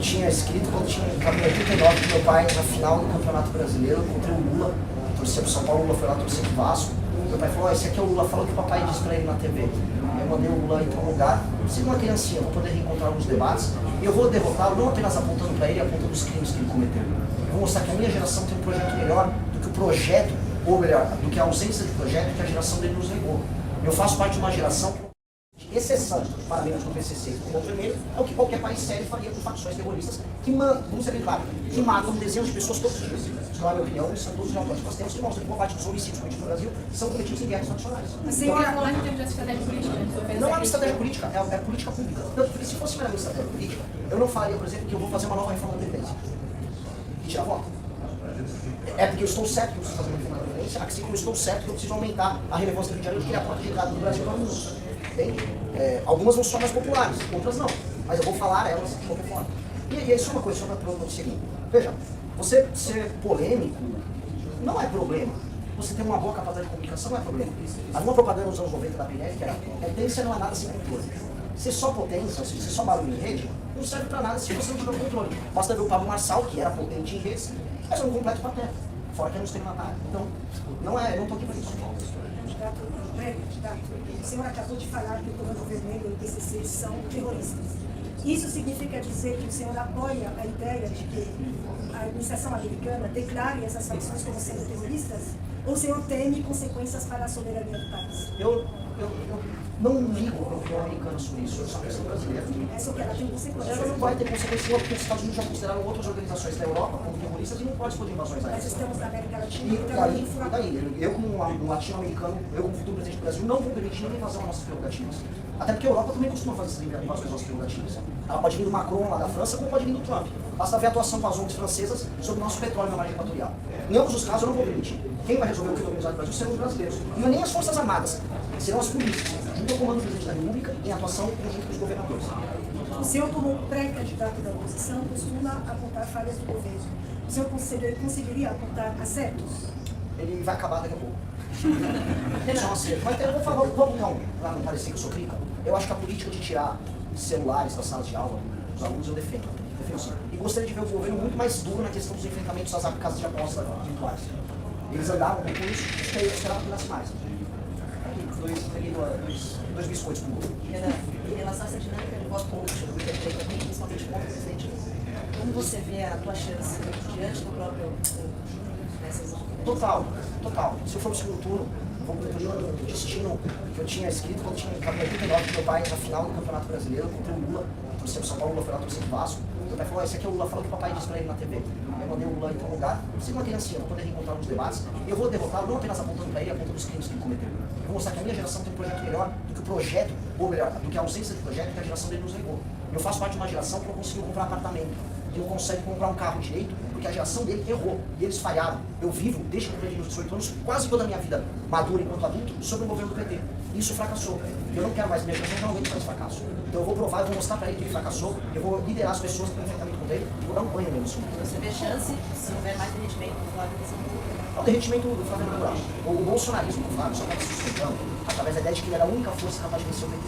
Tinha escrito quando tinha em 89 que meu pai, na final do Campeonato Brasileiro, contra o Lula, torcia pro São Paulo, o Lula foi lá torcer pro Vasco. Meu pai falou, esse aqui é o Lula, fala o que o papai disse pra ele na TV. Eu mandei o Lula ir pra um lugar, sendo uma criancinha, vou poder reencontrar alguns debates, e eu vou derrotá-lo não apenas apontando pra ele, apontando os crimes que ele cometeu. Eu vou mostrar que a minha geração tem um projeto melhor do que o projeto, ou melhor, do que a ausência de projeto que a geração dele nos negou. Eu faço parte de uma geração que exceção para membros do PCC como o primeiro, é o que qualquer país sério faria com facções terroristas que matam dezenas de pessoas todos os dias. Isso não é a minha opinião, são todos os relatórios que nós temos que mostram que boa parte dos homicídios cometidos no Brasil são cometidos em guerras nacionais. Você quer falar em termos de estratégia política? Não é uma estratégia política, é política pública. Tanto que se fosse uma estratégia política, eu não falaria, por exemplo, que eu vou fazer uma nova reforma da Previdência. E tirar voto. É porque eu estou certo que eu preciso fazer uma reforma da Previdência, assim como eu estou certo que eu preciso aumentar a relevância do dinheiro que é a porta de entrada do Brasil para o mundo. Algumas vão ser mais populares, outras não. Mas eu vou falar elas de qualquer forma. E isso é uma coisa só para o seguinte. Veja, você ser polêmico não é problema. Você ter uma boa capacidade de comunicação não é problema. Alguma propaganda nos anos 90 da PNF que era potência não é nada sem controle. Ser só potência, se ser só barulho em rede, não serve para nada se você não tiver controle. Basta ver o Pablo Marçal, que era potente em redes, mas é um completo pateta. Fora que é um estelionatário. Então, não estou aqui para isso. O senhor acabou de falar que o Comando Vermelho e o PCC são terroristas. Isso significa dizer que o senhor apoia a ideia de que a administração americana declare essas facções como sendo terroristas? Ou o senhor teme consequências para a soberania do país? Eu não ligo para o que o americano sobre isso, eu sou uma questão brasileira. É só que ela tem consequências. Ela não vai ter consequências porque os Estados Unidos já consideraram outras organizações da Europa como terroristas e não pode explodir invasões aéreas. Nós estamos na América Latina. E daí, eu como um latino-americano, eu como futuro presidente do Brasil, não vou permitir nenhuma invasão às nossas prerrogativas. Até porque a Europa também costuma fazer essas invasões às nossas prerrogativas. Ela pode vir do Macron lá da França, como pode vir do Trump. Basta ver a atuação com as ONGs francesas sobre o nosso petróleo na margem equatorial. Em ambos os casos eu não vou permitir. Quem vai resolver o crime organizado do Brasil serão os brasileiros. Não é nem as Forças Armadas, serão as polícias, junto ao comando do presidente da República, em atuação conjunto com os governadores. O senhor, como pré-candidato da oposição, costuma apontar falhas do governo. O senhor conseguiria apontar acertos? Ele vai acabar daqui a pouco. Só um acerto. Mas eu vou falar, vamos não, para não parecer que eu sou crítica. Eu acho que a política de tirar celulares das salas de aula dos alunos eu defendo. Sim. E gostaria de ver o governo muito mais duro na questão dos enfrentamentos às casas de aposta virtuais. Eles andavam com isso, eu esperava que durasse mais. Peguei dois biscoitos com o governo. Em relação a essa dinâmica de voto público, principalmente contra o presidente, como você vê a tua chance diante do próprio nessas? Total. Se eu for no segundo turno, vou cumprir o destino que eu tinha escrito quando tinha em 89 que meu pai, na final do Campeonato Brasileiro, contra o Lula, torcia pro São Paulo, o Lula foi lá torcer pro Vasco. Meu pai falou, esse aqui é o Lula, fala o que o papai disse pra ele na TV. Eu mandei o Lula ir pra um lugar, sendo uma criancinha, vou poder reencontrar alguns debates, e eu vou derrotá-lo não apenas apontando pra ele, apontando os crimes que ele cometeu. Eu vou mostrar que a minha geração tem um projeto melhor do que o projeto, ou melhor, do que a ausência de projeto que a geração dele nos negou. Eu faço parte de uma geração que não conseguiu comprar apartamento, que não consegue comprar um carro direito, porque a geração dele errou, e eles falharam. Eu vivo, desde que eu tenho 18 anos, quase toda a minha vida madura enquanto adulto, sobre o governo do PT. Isso fracassou. Eu não quero mais, minha geração não aguenta mais fracasso. Então eu vou provar, eu vou mostrar para ele que ele fracassou, eu vou liderar as pessoas para o enfrentamento contra ele, e vou dar um banho nele. Você vê chance, se houver mais derretimento do Flávio nesse mundo? O derretimento do Flávio é natural. O bolsonarismo do Flávio só estava se sustentando através da ideia de que ele era a única força capaz de vencer o PT.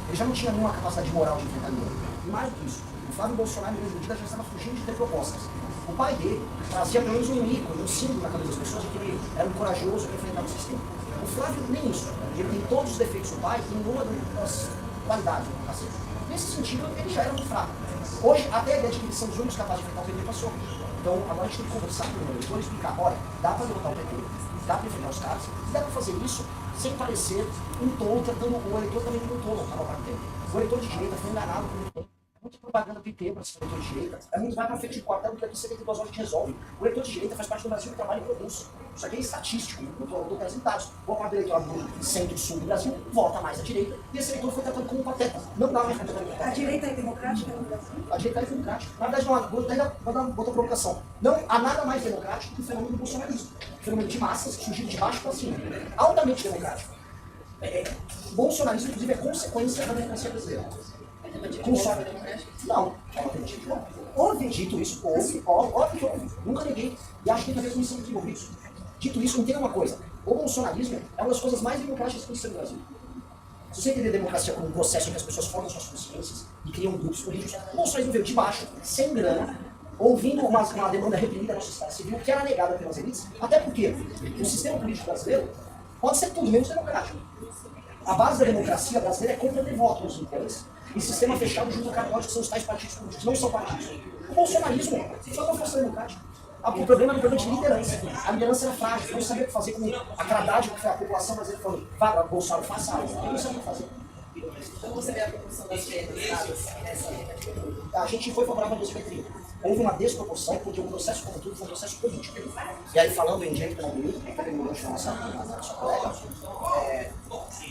Ele já não tinha nenhuma capacidade moral de enfrentar ninguém. E mais do que isso, o Flávio Bolsonaro, em medida, já estava fugindo de ter propostas. O pai dele trazia pelo menos um ícone, um símbolo na cabeça das pessoas de que ele era um corajoso que enfrentava o sistema. O Flávio nem isso. Ele tem todos os defeitos do pai e nenhuma das qualidades. Assim. Nesse sentido, ele já era muito fraco. Hoje, até a ideia de que eles são os únicos capazes de enfrentar o PT passou. Então, agora a gente tem que conversar com o eleitor e explicar, olha, dá para derrotar o PT, dá para enfrentar os caras, e dá para fazer isso sem parecer um tolo, tratando o eleitor também como um tolo na maior parte do tempo. O eleitor de direita foi enganado por muito tempo. Muita propaganda PT para ser eleitor de direita, é muito mais para frente de quartel do que aqui 72 horas que resolve. O eleitor de direita faz parte do Brasil que trabalha e produz. Isso aqui é estatístico, eu estou com resultados. Boa parte do eleitorado do centro e sul do Brasil vota mais à direita, e esse eleitor foi tratado como um pateta. Não dá uma frente a direita é democrática no Brasil? A direita é democrática. Na verdade, não, vou dar outra provocação. Não há nada mais democrático que o fenômeno do bolsonarismo. O fenômeno de massas, surgido de baixo para cima. Altamente democrático. O bolsonarismo, inclusive, é consequência da democracia brasileira. Não, houve. Dito isso, houve, óbvio que houve. Nunca neguei. E acho que tem que haver comissão de desenvolver isso. Dito isso, entenda uma coisa. O bolsonarismo é uma das coisas mais democráticas que existe no Brasil. Se você entender democracia como um processo em que as pessoas formam suas consciências e criam grupos políticos, o bolsonarismo veio de baixo, sem grana, ouvindo uma demanda reprimida da sociedade civil, que era negada pelas elites, até porque o sistema político brasileiro pode ser tudo menos democrático. A base da democracia brasileira é compra de votos no país. E sistema fechado junto ao católico, que são os tais partidos políticos, não são partidos. O bolsonarismo só não força democrática. O problema era um problema de liderança. A liderança era frágil, não sabia o que fazer com a cradagem que foi a população brasileira falando, vá, Bolsonaro, faça algo. Ele não sabia o que fazer. Como você vê a proporção das dadas nessa época? A gente foi favorável a 2030. Houve uma desproporção, porque o processo como tudo foi um processo político. E aí, falando em direito penal político, nossa colega,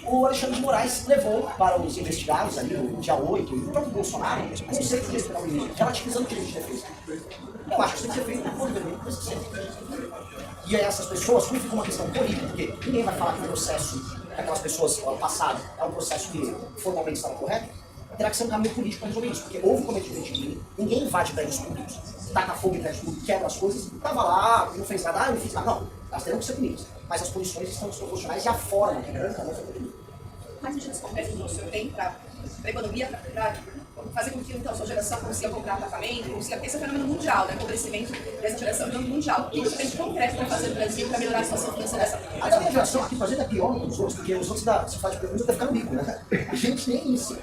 o Alexandre de Moraes levou para os investigados ali, no dia 8, e o próprio Bolsonaro, o conceito de direito penal político, relativizando o direito de defesa. Eu acho que isso tem que ser feito por vermelho, precisa ser. E aí essas pessoas, como fica uma questão política, porque ninguém vai falar que o processo que aquelas pessoas passaram é um processo que formalmente estava correto, terá que ser um caminho político para resolver isso, porque houve cometimento de crime, ninguém invade prédios públicos, taca fogo em prédios públicos, quebra as coisas, estava lá, não fez nada, não fiz nada, não, elas terão que ser punidas, mas as punições estão desproporcionais e a forma que brancamente foi punida. Mas medidas concretas que o senhor tem para a economia, para fazer com que então, a sua geração consiga comprar apartamento, consiga, porque esse é um fenômeno mundial, né? O empobrecimento dessa geração é um fenômeno mundial. O que você tem de concreto para fazer no Brasil para melhorar a situação financeira dessa? A minha geração aqui fazendo é pior que os outros, porque os outros se faz de pergunta até ficar no bico, né? A gente nem isso.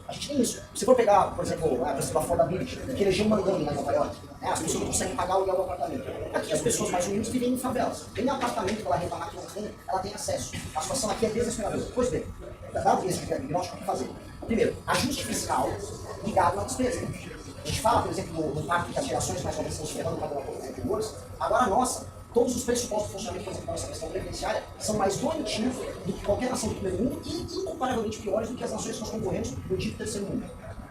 A gente tem isso. Se for pegar, por exemplo, a questão da affordability, que elegeu Mandani na Nova York, as pessoas não conseguem pagar o aluguel do apartamento. Aqui as pessoas mais humildes vivem em favelas. Tem apartamento que ela reclamar que não tem, ela tem acesso. A situação aqui é desesperadora. Pois bem, dado esse diagnóstico, o que fazer? Primeiro, ajuste fiscal ligado à despesa. A gente fala, por exemplo, no pacto que as gerações mais jovens estão se ferrando para ganhar pouco anteriores. Agora a nossa, todos os pressupostos de funcionamento, por exemplo, da nossa questão previdenciária, são mais doentios do que qualquer nação do primeiro mundo e incomparavelmente piores do que as nações que nós concorremos no dito terceiro mundo.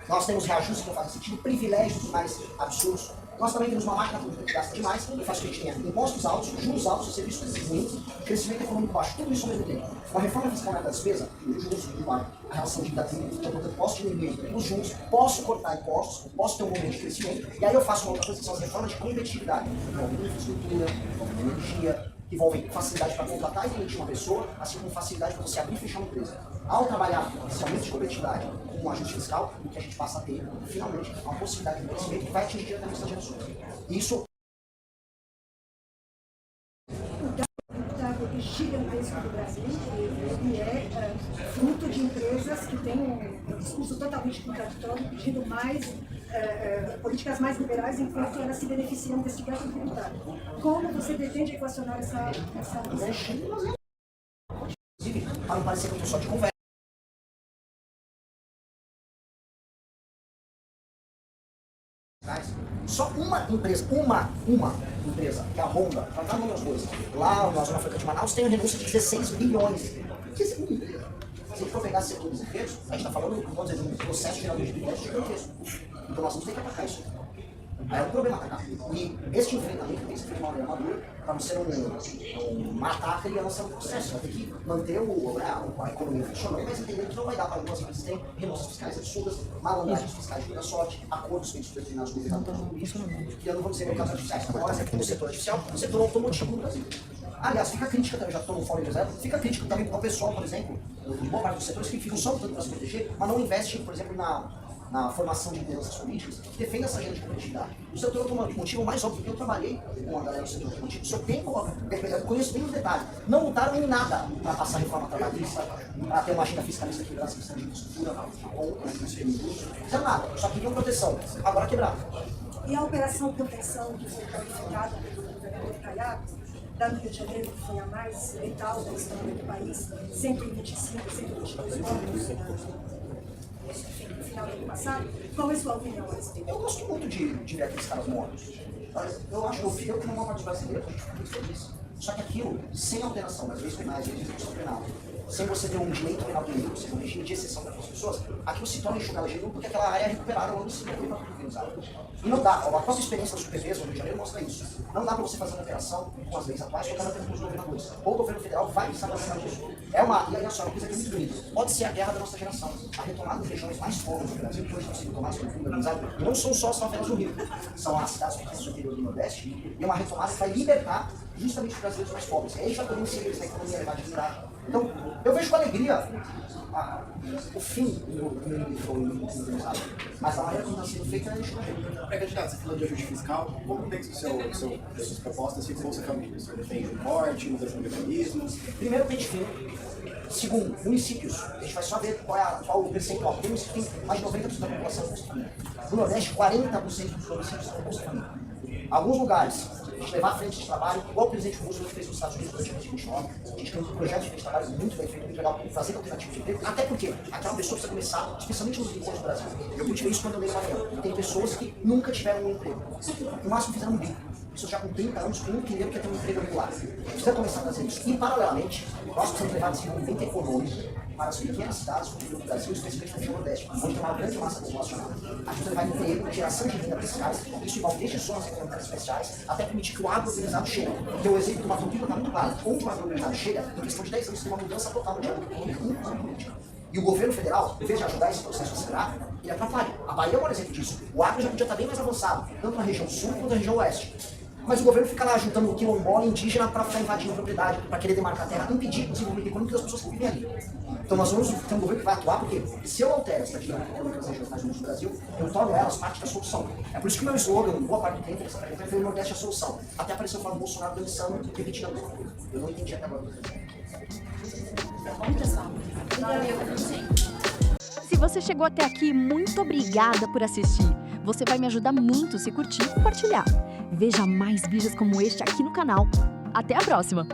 Nós temos reajustes que não fazem sentido, privilégios mais absurdos. Nós também temos uma máquina pública que gasta demais, que faz com que a gente tenha impostos altos, juros altos, serviços ruins, crescimento econômico baixo, tudo isso ao mesmo tempo. Uma reforma fiscal da despesa, os juros igual, a relação de dívida então, portanto, posso diminuir os juros, posso cortar impostos, posso ter um momento de crescimento, e aí eu faço uma outra coisa que são as reformas de competitividade, que envolvem infraestrutura, envolvem energia, que envolvem facilidade para contratar e demitir uma pessoa, assim como facilidade para você abrir e fechar uma empresa. Ao trabalhar esse aumento de competitividade com um ajuste fiscal, o que a gente passa a ter, finalmente, uma possibilidade de crescimento que vai atingir diretamente essa geração. Isso gigantesco do Brasil, ele é fruto de empresas que têm um discurso totalmente contraditório, pedindo mais políticas mais liberais, enquanto elas se beneficiam desse gasto tributário. Como você pretende equacionar essa inclusive, para não parecer que eu estou só de conversa. Só uma empresa, que é a Honda, para dar nome aos bois, lá na Zona Franca de Manaus, tem uma renúncia de 16 bilhões. O que é uma empresa? Se for pegar setores inteiros, a gente está falando, vamos dizer, de um processo gerador de dividendos gigantesco. Então nós vamos ter que atacar isso. É um problema atacar. E este enfrentamento tem que ser feito de uma maneira madura, para não ser matar a criança no processo. Vai ter que manter a economia funcionando, mas entender que não vai dar para algumas empresas terem renúncias fiscais absurdas, malandragens fiscais de muita sorte, acordos feitos por determinados governadores, criando, vamos dizer, mercados artificiais. Agora, no setor artificial, no setor automotivo no Brasil. Aliás, fica a crítica também, já estou no fórum de reserva, fica a crítica também para o pessoal, por exemplo, de boa parte dos setores que ficam só lutando para se proteger, mas não investem, por exemplo, na formação de lideranças políticas que defendem essa agenda de competitividade. O setor automotivo, mais óbvio, que eu trabalhei com a galera do setor automotivo, só tem, eu conheço bem os detalhes, não lutaram em nada para passar reforma trabalhista, para ter uma agenda fiscalista que virasse questão de infraestrutura, não fizeram nada, só queriam proteção, agora quebraram. E a operação contenção que foi planificada pelo governador Caiado, da Rio de Janeiro, que foi a mais letal da história do país, 125, 122 mortos no final do ano passado. Qual é a sua opinião a respeito? Eu gosto muito de ver aqueles caras mortos. Eu acho que eu como uma parte brasileira, a gente fica muito feliz. Só que aquilo, sem alteração das leis penais e execução penal, sem você ter um direito penal do inimigo, sem um regime de exceção para as pessoas, aquilo se torna enxugar gelo porque aquela área é recuperada ao longo do ciclo para tudo organizado. E não dá, a própria experiência das UPVs no Rio de Janeiro mostra isso. Não dá para você fazer uma operação com as leis atuais tocando apenas com os governadores. Ou o governo federal vai precisar fazer disso. E olha só, uma coisa que é muito bonita. Pode ser a guerra da nossa geração. A retomada das regiões mais pobres do Brasil, que hoje estão sendo tomadas pelo fundo organizado, e não são só as favelas do Rio, são as cidades pequenas do interior do Nordeste, e é uma retomada que vai libertar justamente os brasileiros mais pobres. E aí já podemos seguir na economia levada de Então, eu vejo com alegria o fim do foi sabe? Mas a maneira como está sendo feita é escondida. Pré-candidato, você falou de ajuste fiscal. Como dentro das suas propostas fica o Bolsa Família? O senhor defende o corte, mudança de mecanismos? Primeiro, pente fino. Segundo, municípios. A gente vai só ver qual o percentual. Tem município que tem mais de 90% da população Bolsa Família. No Nordeste, 40% dos municípios são Bolsa Família. Alguns lugares, a gente levar à frente de trabalho, igual o presidente Roosevelt fez nos Estados Unidos durante 2029. A gente tem um projeto de trabalho muito bem feito, muito legal, fazer alternativa de emprego. Até porque aquela pessoa precisa começar, especialmente nos rincões do Brasil. Eu cultivei isso quando eu dei na Maranhão. Tem pessoas que nunca tiveram um emprego. No máximo fizeram um bico. Isso já com 30 anos, com um primeiro que é ter um emprego regular. Precisa começar a fazer isso. E, paralelamente, nós precisamos levar desenvolvimento econômico para as pequenas cidades do Brasil, especialmente na região Nordeste, onde tem uma grande massa populacional. A gente vai emprego, geração de renda para esses caras, isso envolve desde zonas econômicas especiais, até permitir que o agroorganizado chegue. Porque o exemplo do Mato Piba está muito claro. Onde o agroorganizado chega, em questão de 10 anos, tem uma mudança total no diálogo econômico e na política. E o governo federal, em vez de ajudar esse processo a acelerar, ele atrapalha. A Bahia é um exemplo disso. O agro já podia estar bem mais avançado, tanto na região sul quanto na região oeste. Mas o governo fica lá ajudando o quilombola indígena para ficar invadindo a propriedade, para querer demarcar a terra, impedir o desenvolvimento econômico das pessoas que vivem ali. Então nós vamos ter um governo que vai atuar, porque se eu altero essa dinâmica econômica das regiões mais do Brasil, eu torno elas parte da solução. É por isso que o meu slogan, boa parte do tempo, foi o Nordeste a solução. Até apareceu o Flávio Bolsonaro dançando e repetindo a mesma coisa. Eu não entendi até agora. Bom, pessoal. Valeu, gente. Se você chegou até aqui, muito obrigada por assistir. Você vai me ajudar muito se curtir e compartilhar. Veja mais vídeos como este aqui no canal. Até a próxima!